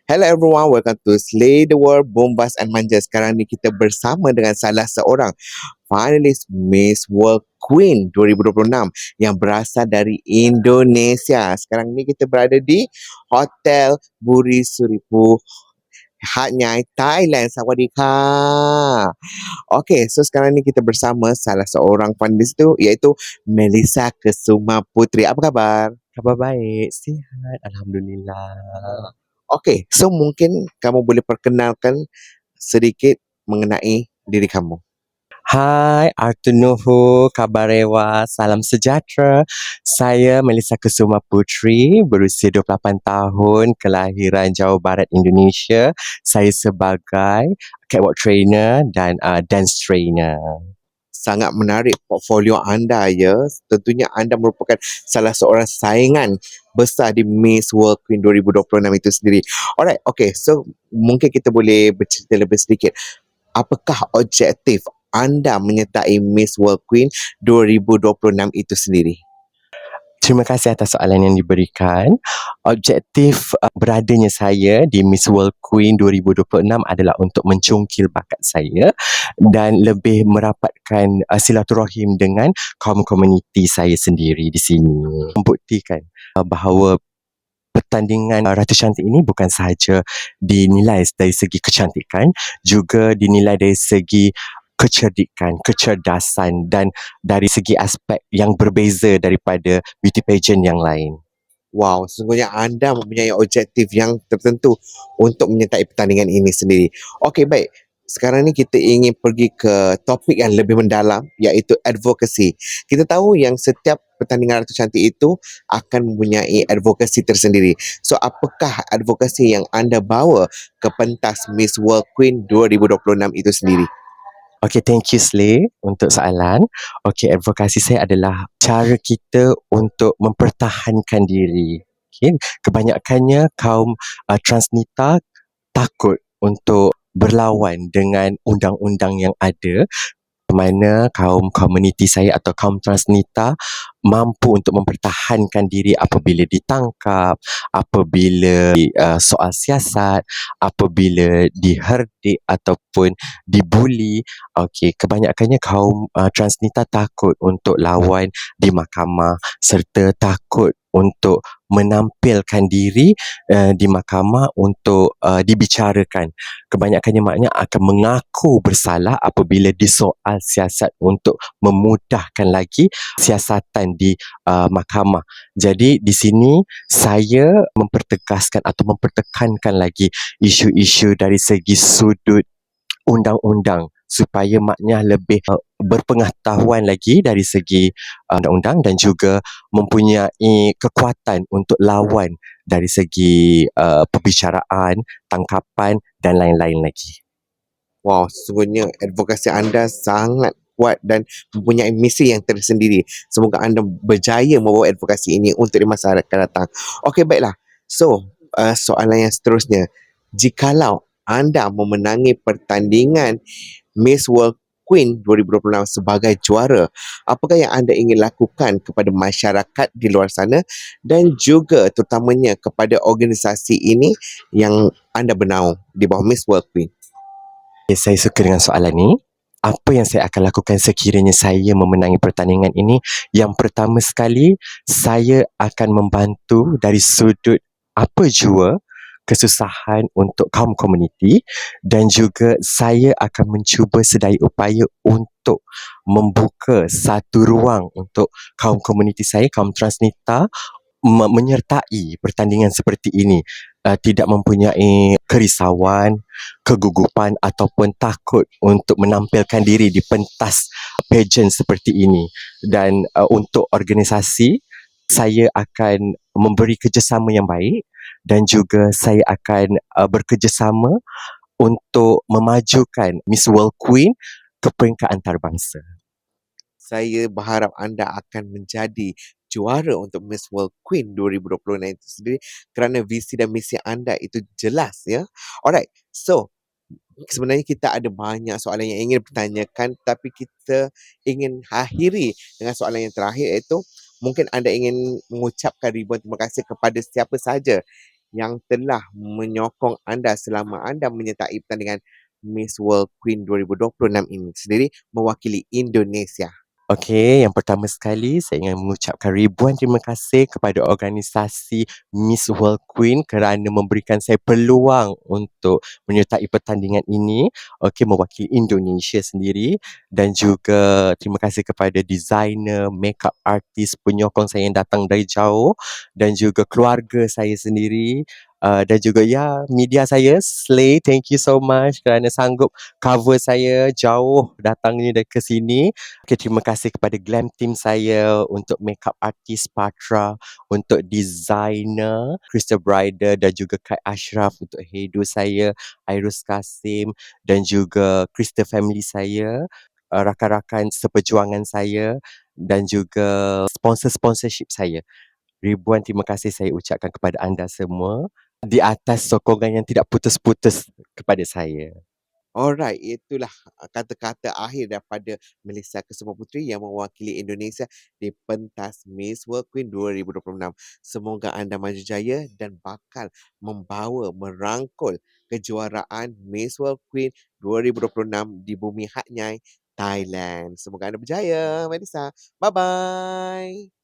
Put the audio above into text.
Hello everyone, welcome to Slay the World, Bombas and Manja. Sekarang ni kita bersama dengan salah seorang finalis Miss World Queen 2026 yang berasal dari Indonesia. Sekarang ni kita berada di Hotel Buri Suripu, Hat Nyai, Thailand. Sawadika. Okay, so sekarang ni kita bersama salah seorang finalis tu iaitu Melissa Kesuma Putri. Apa khabar? Khabar baik, sihat, Alhamdulillah. Okay, so mungkin kamu boleh perkenalkan sedikit mengenai diri kamu. Hai, Artunuhu, Kabarewa, salam sejahtera. Saya Melissa Kesuma Putri, berusia 28 tahun, kelahiran Jawa Barat, Indonesia. Saya sebagai catwalk trainer dan dance trainer. Sangat menarik portfolio anda ya. Tentunya anda merupakan salah seorang saingan besar di Miss World Queen 2026 itu sendiri. Alright, okay. So mungkin kita boleh bercerita lebih sedikit. Apakah objektif anda menyertai Miss World Queen 2026 itu sendiri? Terima kasih atas soalan yang diberikan. Objektif beradanya saya di Miss World Queen 2026 adalah untuk mencungkil bakat saya dan lebih merapatkan silaturahim dengan kaum komuniti saya sendiri di sini. Membuktikan bahawa pertandingan Ratu Cantik ini bukan sahaja dinilai dari segi kecantikan, juga dinilai dari segi kecerdikan, kecerdasan dan dari segi aspek yang berbeza daripada beauty pageant yang lain. Wow, sesungguhnya anda mempunyai objektif yang tertentu untuk menyertai pertandingan ini sendiri. Okey, baik. Sekarang ni kita ingin pergi ke topik yang lebih mendalam iaitu advokasi. Kita tahu yang setiap pertandingan Ratu Cantik itu akan mempunyai advokasi tersendiri. So, apakah advokasi yang anda bawa ke pentas Miss World Queen 2026 itu sendiri? Okay, thank you Slay untuk soalan. Okay, advokasi saya adalah cara kita untuk mempertahankan diri. Okay, kebanyakannya kaum transnita takut untuk berlawan dengan undang-undang yang ada, mana kaum komuniti saya atau kaum transnita mampu untuk mempertahankan diri apabila ditangkap, apabila soal siasat, apabila diherdik ataupun dibuli. Okey, kebanyakannya kaum transnita takut untuk lawan di mahkamah serta takut untuk menampilkan diri di mahkamah untuk dibicarakan. Kebanyakannya maknanya akan mengaku bersalah apabila disoal siasat untuk memudahkan lagi siasatan di mahkamah. Jadi di sini saya mempertegaskan atau mempertekankan lagi isu-isu dari segi sudut undang-undang supaya maknanya lebih berpengetahuan lagi dari segi undang-undang dan juga mempunyai kekuatan untuk lawan dari segi perbicaraan, tangkapan dan lain-lain lagi. Wow, sesungguhnya advokasi anda sangat kuat dan mempunyai misi yang tersendiri. Semoga anda berjaya membawa advokasi ini untuk di masa akan datang. Okey, baiklah. So, soalan yang seterusnya. Jikalau anda memenangi pertandingan Miss World Queen 2026 sebagai juara, apakah yang anda ingin lakukan kepada masyarakat di luar sana dan juga terutamanya kepada organisasi ini yang anda bernaung di bawah Miss World Queen? Okay, saya suka dengan soalan ni. Apa yang saya akan lakukan sekiranya saya memenangi pertandingan ini? Yang pertama sekali, saya akan membantu dari sudut apa jua kesusahan untuk kaum komuniti dan juga saya akan mencuba sedaya upaya untuk membuka satu ruang untuk kaum komuniti saya, kaum transnita menyertai pertandingan seperti ini. Tidak mempunyai kerisauan, kegugupan ataupun takut untuk menampilkan diri di pentas pageant seperti ini. Dan untuk organisasi, saya akan memberi kerjasama yang baik dan juga saya akan bekerjasama untuk memajukan Miss World Queen ke peringkat antarabangsa. Saya berharap anda akan menjadi juara untuk Miss World Queen 2026 itu sendiri kerana visi dan misi anda itu jelas ya. Alright, so sebenarnya kita ada banyak soalan yang ingin bertanyakan tapi kita ingin akhiri dengan soalan yang terakhir iaitu mungkin anda ingin mengucapkan ribuan terima kasih kepada siapa sahaja yang telah menyokong anda selama anda menyertai pertandingan Miss World Queen 2026 ini sendiri mewakili Indonesia? Okey, yang pertama sekali saya ingin mengucapkan ribuan terima kasih kepada organisasi Miss World Queen kerana memberikan saya peluang untuk menyertai pertandingan ini, okey, mewakili Indonesia sendiri, dan juga terima kasih kepada designer, makeup artist, penyokong saya yang datang dari jauh, dan juga keluarga saya sendiri, dan juga ya media saya, Slay, thank you so much kerana sanggup cover saya jauh datangnya dari ke sini. Okay, terima kasih kepada glam team saya, untuk makeup artist Patra, untuk designer Crystal Brider dan juga Kak Ashraf, untuk hairdo saya Airus Kasim, dan juga Crystal family saya, rakan-rakan seperjuangan saya, dan juga sponsor-sponsorship saya. Ribuan terima kasih saya ucapkan kepada anda semua di atas sokongan yang tidak putus-putus kepada saya. Alright, itulah kata-kata akhir daripada Melissa Kusuma Puteri yang mewakili Indonesia di pentas Miss World Queen 2026. Semoga anda maju jaya dan bakal membawa merangkul kejuaraan Miss World Queen 2026 di bumi Hat Nyai, Thailand. Semoga anda berjaya, Melissa. Bye-bye.